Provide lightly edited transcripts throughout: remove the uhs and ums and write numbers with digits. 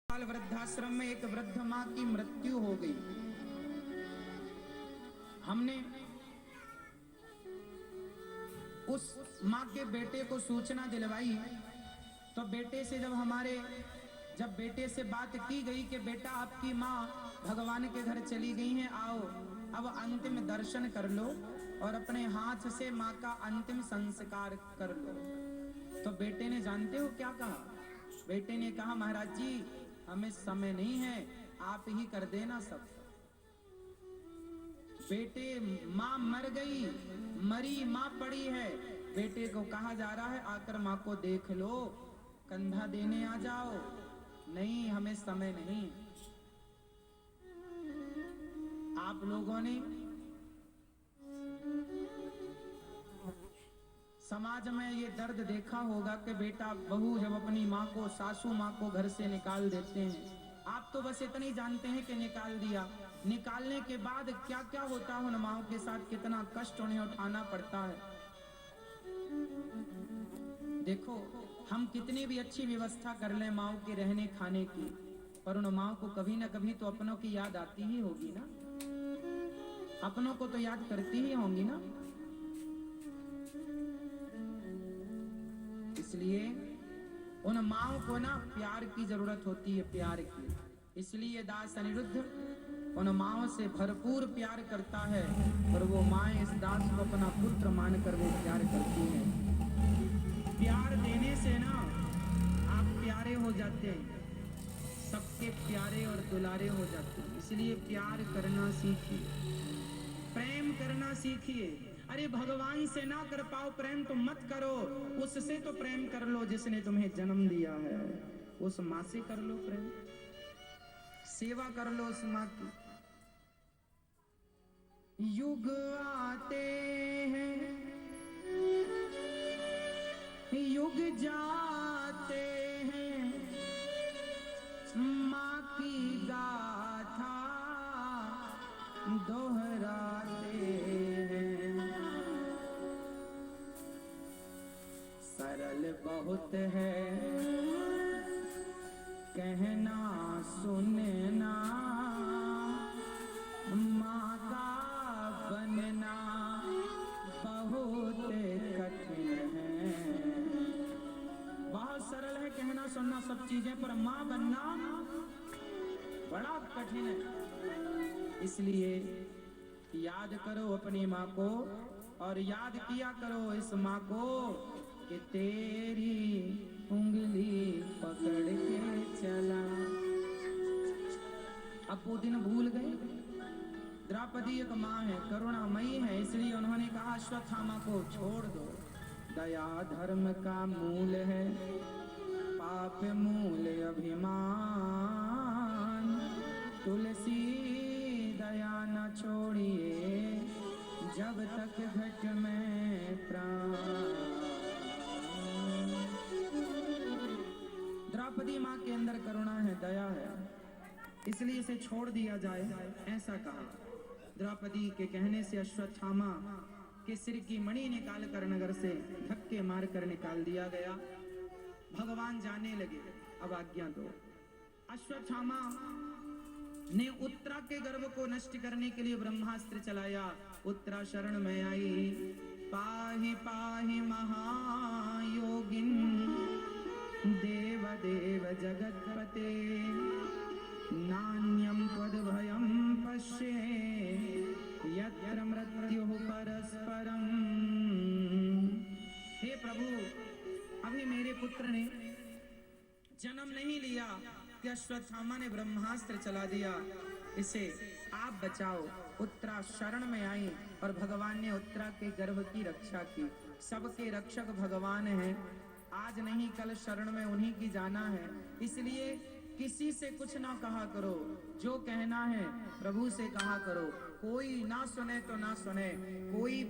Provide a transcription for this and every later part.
वृद्धाश्रम में एक वृद्ध माँ की मृत्यु हो गई। हमने उस माँ के बेटे को सूचना दिलवाई, तो बेटे से जब बेटे से बात की गई कि बेटा आपकी माँ भगवान के घर चली गई हैं, आओ अब अंतिम दर्शन कर लो और अपने हाथ से माँ का अंतिम संस्कार कर लो। तो बेटे ने जानते हो क्या कहा? बेटे ने कहा, महाराज जी हमें समय नहीं है, आप ही कर देना सब। बेटे, माँ मर गई, मरी माँ पड़ी है, बेटे को कहा जा रहा है आकर माँ को देख लो, कंधा देने आ जाओ। नहीं, हमें समय नहीं। आप लोगों ने समाज में ये दर्द देखा होगा कि बेटा बहू जब अपनी माँ को, सासू माँ को घर से निकाल देते हैं। आप तो बस इतनी जानते हैं कि निकाल दिया, निकालने के बाद क्या क्या होता है उन माँओं के साथ, कितना कष्ट उन्हें उठाना पड़ता है। देखो, हम कितनी भी अच्छी व्यवस्था कर लें माँओं के रहने खाने की, पर उन माँओं को कभी ना कभी तो अपनों की याद आती ही होगी ना, अपनों को तो याद करती ही होंगी ना। इसलिए उन माँओं को ना प्यार की जरूरत होती है, प्यार की। इसलिए दास अनिरुद्ध उन माँओं से भरपूर प्यार करता है, और वो माँ इस दास को अपना पुत्र मानकर वो प्यार करती है। प्यार देने से ना आप प्यारे हो जाते हैं, सबके प्यारे और दुलारे हो जाते हैं। इसलिए प्यार करना सीखिए, प्रेम करना सीखिए। अरे भगवान से ना कर पाओ प्रेम तो मत करो, उससे तो प्रेम कर लो जिसने तुम्हें जन्म दिया है। उस माँ से कर लो प्रेम, सेवा कर लो उस माँ की। युग आते हैं, युग जाते हैं, माँ की गाथा दोहराते हैं। सरल बहुत है कहना सुनना, माँ का बनना बहुत कठिन है। बहुत सरल है कहना सुनना सब चीजें, पर माँ बनना बड़ा कठिन है। इसलिए याद करो अपनी माँ को, और याद किया करो इस माँ को कि तेरी उंगली पकड़ के चला। अब वो दिन भूल गए। द्रौपदी एक माँ है, करुणामयी है, इसलिए उन्होंने कहा अश्वत्थामा को छोड़ दो। दया धर्म का मूल है, पाप मूल अभिमान। तुलसी दया न छोड़िए, जब तक घट में प्राण। द्रौपदी माँ के अंदर करुणा है, दया है, इसलिए इसे छोड़ दिया जाए, ऐसा कहा। द्रौपदी के कहने से अश्वत्थामा के सिर की मणि निकाल कर नगर से धक्के मार कर निकाल दिया गया। भगवान जाने लगे, अब आज्ञा दो। अश्वत्थामा ने उत्तरा के गर्भ को नष्ट करने के लिए ब्रह्मास्त्र चलाया। उत्तरा शरण में आई, पाहि पाहि महायोगिन, देव देव जगतपते, नान्यं त्वद्भयं पश्ये, यत्र मृत्युः परस्परम्। हे प्रभु, अभी मेरे पुत्र ने जन्म नहीं लिया कि अश्वत्थामा ने ब्रह्मास्त्र चला दिया, इसे आप बचाओ। उत्तरा शरण में आई और भगवान ने उत्तरा के गर्भ की रक्षा की। सबके रक्षक भगवान हैं, आज नहीं कल शरण में उन्हीं की जाना है। इसलिए किसी से कुछ ना कहा करो, जो कहना है प्रभु से कहा करो। कोई ना सुने तो ना सुने, कोई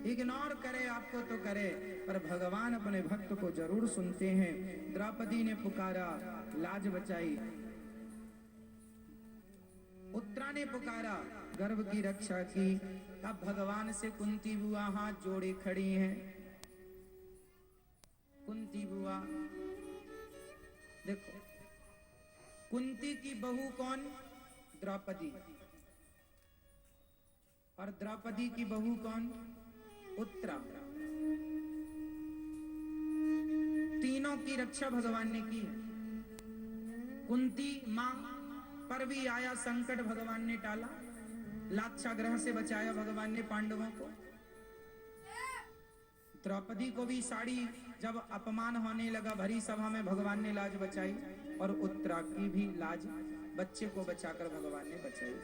इग्नोर करे आपको तो करे, पर भगवान अपने भक्त को जरूर सुनते हैं। द्रौपदी ने पुकारा, लाज बचाई। उत्तरा ने पुकारा, गर्भ की रक्षा की। अब भगवान से कुंती बुआ हाथ जोड़े खड़ी हैं। कुंती बुआ देखो, कुंती की बहू कौन? द्रौपदी। और द्रौपदी की बहू कौन? उत्तरा। तीनों की रक्षा भगवान ने की है। कुंती मां पर भी आया संकट, भगवान ने टाला। लाक्षागृह से बचाया भगवान ने पांडवों को। द्रौपदी को भी साड़ी जब अपमान होने लगा भरी सभा में, भगवान ने लाज बचाई। और उत्तरा की भी लाज बच्चे को बचाकर भगवान ने बचाई।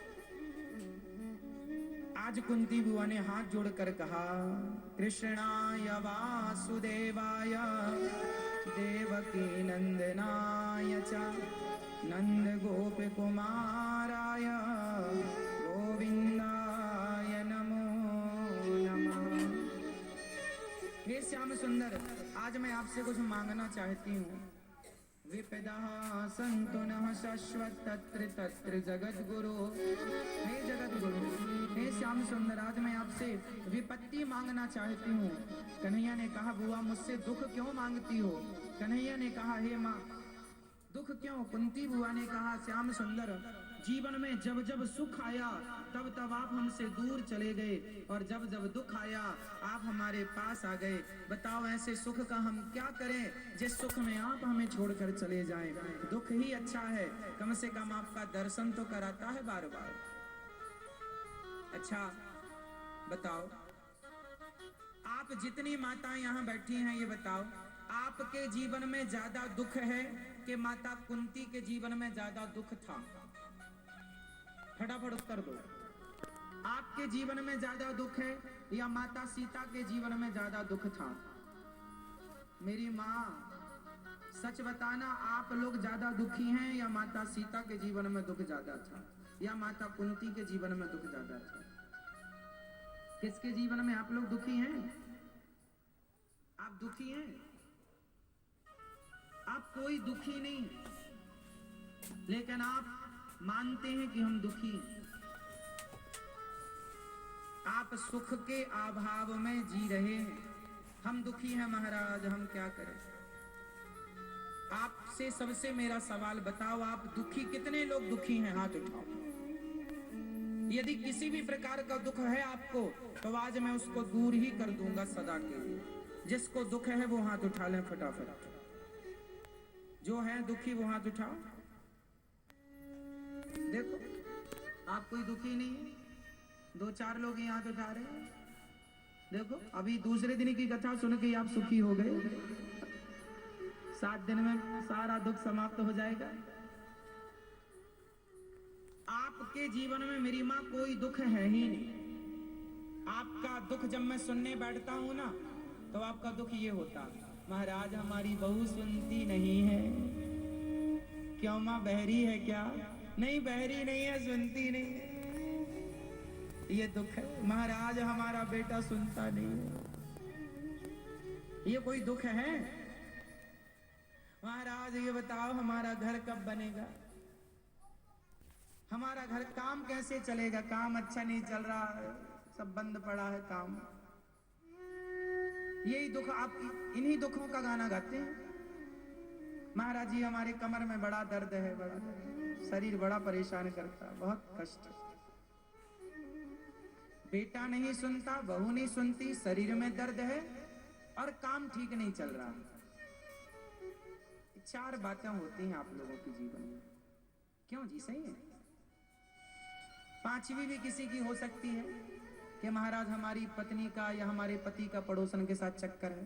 आज कुंती बुआ ने हाथ जोड़कर कहा, कृष्णाय वासुदेवाय देवकी नंदनाय च नंद गोप कुमाराय गोविंदाय नमो नमः। हे श्याम सुंदर, आज मैं आपसे कुछ मांगना चाहती हूँ। विपदः सन्तु नः शाश्वत तत्र तत्र जगत गुरु। हे जगत गुरु, हे श्याम सुंदर, आज मैं आपसे विपत्ति मांगना चाहती हूँ। कन्हैया ने कहा, बुआ मुझसे दुख क्यों मांगती हो? कन्हैया ने कहा, हे माँ दुख क्यों? कुंती बुआ ने कहा, श्याम सुंदर, जीवन में जब जब सुख आया तब तब आप हमसे दूर चले गए, और जब जब दुख आया आप हमारे पास आ गए। बताओ ऐसे सुख का हम क्या करें जिस सुख में आप हमें छोड़कर चले जाएं? दुख ही अच्छा है, कम से कम आपका दर्शन तो कराता है बार बार। अच्छा बताओ, आप जितनी माताएं यहाँ बैठी हैं, ये बताओ आपके जीवन में ज्यादा दुख है कि माता कुंती के जीवन में ज्यादा दुख था? फटाफट उत्तर दो। आपके जीवन में ज्यादा दुख है या माता सीता के जीवन में ज्यादा दुख था? मेरी माँ सच बताना, आप लोग ज्यादा दुखी हैं या माता सीता के जीवन में दुख ज्यादा था, या माता कुंती के जीवन में दुख ज्यादा था? किसके जीवन में आप लोग दुखी हैं? आप दुखी हैं? आप कोई दुखी नहीं, लेकिन आप मानते हैं कि हम दुखी हैं। आप सुख के अभाव में जी रहे हैं। हम दुखी हैं महाराज, हम क्या करें? आपसे सबसे मेरा सवाल, बताओ आप दुखी कितने लोग दुखी हैं? हाथ उठाओ। यदि किसी भी प्रकार का दुख है आपको, तो आज मैं उसको दूर ही कर दूंगा सदा के लिए। जिसको दुख है वो हाथ उठा लें फटाफट। जो है दुखी वो हाथ उठाओ। देखो आप कोई दुखी नहीं है, दो चार लोग ही हाथ उठा रहे हैं। देखो अभी दूसरे दिन की कथा सुन के आप सुखी हो गए। 7 दिन में सारा दुख समाप्त हो जाएगा। आपके जीवन में मेरी माँ कोई दुख है ही नहीं। आपका दुख जब मैं सुनने बैठता हूँ ना, तो आपका दुख ये होता, महाराज हमारी बहू सुनती नहीं है। क्यों माँ, बहरी है क्या? नहीं बहरी नहीं है, सुनती नहीं है, ये दुख है। महाराज हमारा बेटा सुनता नहीं है, ये कोई दुख है? महाराज ये बताओ हमारा घर कब बनेगा? हमारा घर काम कैसे चलेगा? काम अच्छा नहीं चल रहा है, सब बंद पड़ा है काम। यही दुख, आप इन्हीं दुखों का गाना गाते हैं। महाराज जी हमारे कमर में बड़ा दर्द है, बड़ा दर्द, शरीर बड़ा परेशान करता है, बहुत कष्ट। बेटा नहीं सुनता, बहू नहीं सुनती, शरीर में दर्द है और काम ठीक नहीं चल रहा। 4 बातें होती हैं आप लोगों के जीवन में। क्यों जी, सही है? 5वीं भी किसी की हो सकती है कि महाराज हमारी पत्नी का या हमारे पति का पड़ोसन के साथ चक्कर है।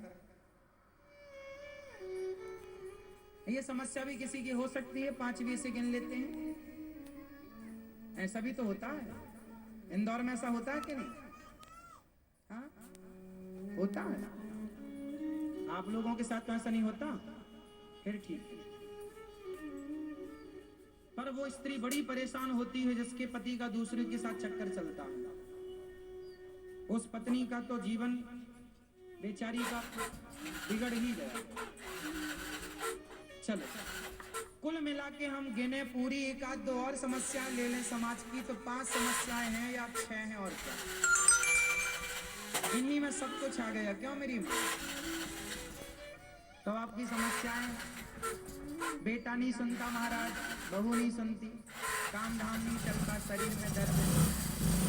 ये समस्या भी किसी की हो सकती है, 5वीं से गिन लेते हैं। ऐसा भी तो होता है। इंदौर में ऐसा होता है कि नहीं? हाँ होता है। आप लोगों के साथ तो ऐसा नहीं होता, फिर ठीक है। पर वो स्त्री बड़ी परेशान होती है जिसके पति का दूसरे के साथ चक्कर चलता है। उस पत्नी का तो जीवन बेचारी का बिगड़ ही गया। चलो कुल मिला के हम गिने पूरी 1-2 और समस्याएं ले लें समाज की, तो 5 समस्याएं हैं या 6 हैं और क्या? इन्हीं में सब कुछ आ गया। क्यों मेरी मां? तो आपकी समस्याएं बेटा नहीं सुनता महाराज, बहू नहीं सुनती, काम धाम नहीं चलता, शरीर में दर्द है।